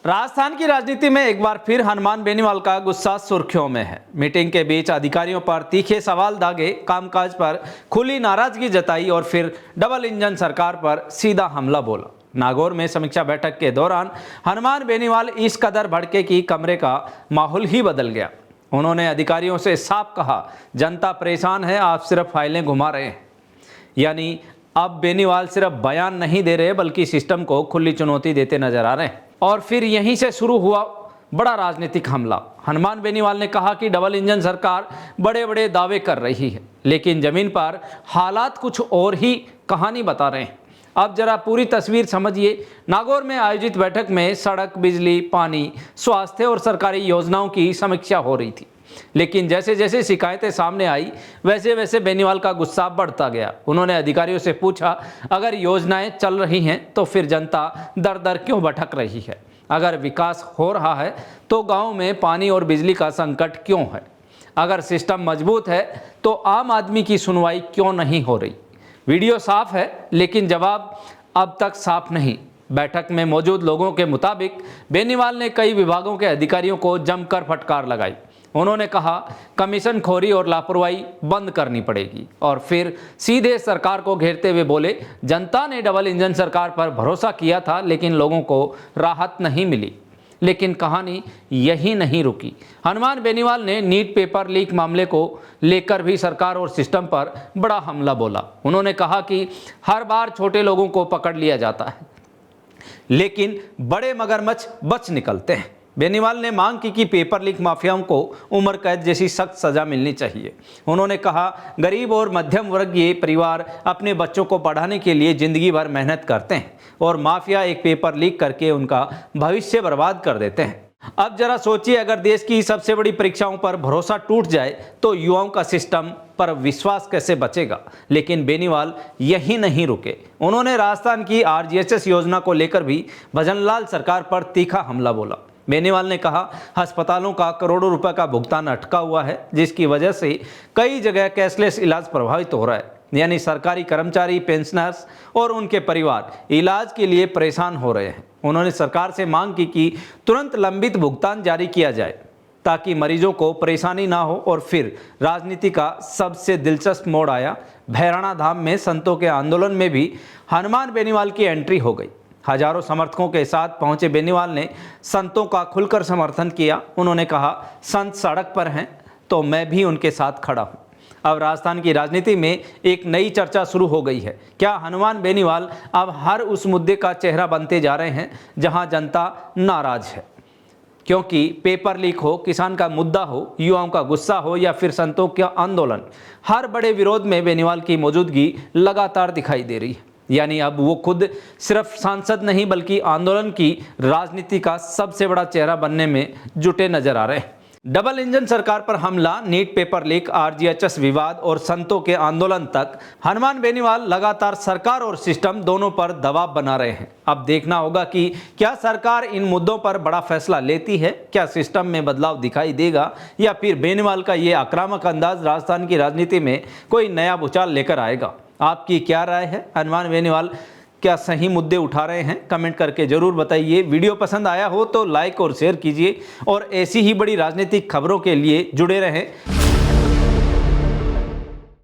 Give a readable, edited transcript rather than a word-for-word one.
राजस्थान की राजनीति में एक बार फिर हनुमान बेनीवाल का गुस्सा सुर्खियों में है। मीटिंग के बीच अधिकारियों पर तीखे सवाल दागे, कामकाज पर खुली नाराजगी जताई और फिर डबल इंजन सरकार पर सीधा हमला बोला। नागौर में समीक्षा बैठक के दौरान हनुमान बेनीवाल इस कदर भड़के कि कमरे का माहौल ही बदल गया। उन्होंने अधिकारियों से साफ कहा, जनता परेशान है, आप सिर्फ फाइलें घुमा रहे हैं। यानी अब बेनीवाल सिर्फ बयान नहीं दे रहे बल्कि सिस्टम को खुली चुनौती देते नजर आ रहे हैं। और फिर यहीं से शुरू हुआ बड़ा राजनीतिक हमला। हनुमान बेनीवाल ने कहा कि डबल इंजन सरकार बड़े बड़े दावे कर रही है, लेकिन जमीन पर हालात कुछ और ही कहानी बता रहे हैं। अब जरा पूरी तस्वीर समझिए। नागौर में आयोजित बैठक में सड़क, बिजली, पानी, स्वास्थ्य और सरकारी योजनाओं की समीक्षा हो रही थी, लेकिन जैसे जैसे शिकायतें सामने आई वैसे वैसे बेनीवाल का गुस्सा बढ़ता गया। उन्होंने अधिकारियों से पूछा, अगर योजनाएं चल रही हैं तो फिर जनता दर दर क्यों भटक रही है? अगर विकास हो रहा है तो गांव में पानी और बिजली का संकट क्यों है? अगर सिस्टम मजबूत है तो आम आदमी की सुनवाई क्यों नहीं हो रही? वीडियो साफ है लेकिन जवाब अब तक साफ नहीं। बैठक में मौजूद लोगों के मुताबिक बेनीवाल ने कई विभागों के अधिकारियों को जमकर फटकार लगाई। उन्होंने कहा, कमीशन खोरी और लापरवाही बंद करनी पड़ेगी और फिर सीधे सरकार को घेरते हुए बोले, जनता ने डबल इंजन सरकार पर भरोसा किया था लेकिन लोगों को राहत नहीं मिली। लेकिन कहानी यही नहीं रुकी। हनुमान बेनीवाल ने नीट पेपर लीक मामले को लेकर भी सरकार और सिस्टम पर बड़ा हमला बोला। उन्होंने कहा कि हर बार छोटे लोगों को पकड़ लिया जाता है लेकिन बड़े मगरमच्छ बच निकलते हैं। बेनीवाल ने मांग की कि पेपर लीक माफियाओं को उम्र कैद जैसी सख्त सजा मिलनी चाहिए। उन्होंने कहा, गरीब और मध्यम वर्गीय परिवार अपने बच्चों को पढ़ाने के लिए जिंदगी भर मेहनत करते हैं और माफिया एक पेपर लीक करके उनका भविष्य बर्बाद कर देते हैं। अब जरा सोचिए, अगर देश की सबसे बड़ी परीक्षाओं पर भरोसा टूट जाए तो युवाओं का सिस्टम पर विश्वास कैसे बचेगा? लेकिन बेनीवाल यही नहीं रुके। उन्होंने राजस्थान की RGHS योजना को लेकर भी भजनलाल सरकार पर तीखा हमला बोला। बेनीवाल ने कहा, अस्पतालों का करोड़ों रुपए का भुगतान अटका हुआ है जिसकी वजह से कई जगह कैशलेस इलाज प्रभावित हो रहा है। यानी सरकारी कर्मचारी, पेंशनर्स और उनके परिवार इलाज के लिए परेशान हो रहे हैं। उन्होंने सरकार से मांग की कि तुरंत लंबित भुगतान जारी किया जाए ताकि मरीजों को परेशानी ना हो। और फिर राजनीति का सबसे दिलचस्प मोड़ आया। भैराणा धाम में संतों के आंदोलन में भी हनुमान बेनीवाल की एंट्री हो गई। हजारों समर्थकों के साथ पहुंचे बेनीवाल ने संतों का खुलकर समर्थन किया। उन्होंने कहा, संत सड़क पर हैं तो मैं भी उनके साथ खड़ा हूं। अब राजस्थान की राजनीति में एक नई चर्चा शुरू हो गई है। क्या हनुमान बेनीवाल अब हर उस मुद्दे का चेहरा बनते जा रहे हैं जहां जनता नाराज है? क्योंकि पेपर लीक हो, किसान का मुद्दा हो, युवाओं का गुस्सा हो या फिर संतों का आंदोलन, हर बड़े विरोध में बेनीवाल की मौजूदगी लगातार दिखाई दे रही है। यानी अब वो खुद सिर्फ सांसद नहीं बल्कि आंदोलन की राजनीति का सबसे बड़ा चेहरा बनने में जुटे नजर आ रहे हैं। डबल इंजन सरकार पर हमला, नीट पेपर लीक, RGHS विवाद और संतों के आंदोलन तक हनुमान बेनीवाल लगातार सरकार और सिस्टम दोनों पर दबाव बना रहे हैं। अब देखना होगा कि क्या सरकार इन मुद्दों पर बड़ा फैसला लेती है, क्या सिस्टम में बदलाव दिखाई देगा या फिर बेनीवाल का ये आक्रामक अंदाज राजस्थान की राजनीति में कोई नया भूचाल लेकर आएगा। आपकी क्या राय है? हनुमान बेनीवाल क्या सही मुद्दे उठा रहे हैं? कमेंट करके जरूर बताइए। वीडियो पसंद आया हो तो लाइक और शेयर कीजिए और ऐसी ही बड़ी राजनीतिक खबरों के लिए जुड़े रहें।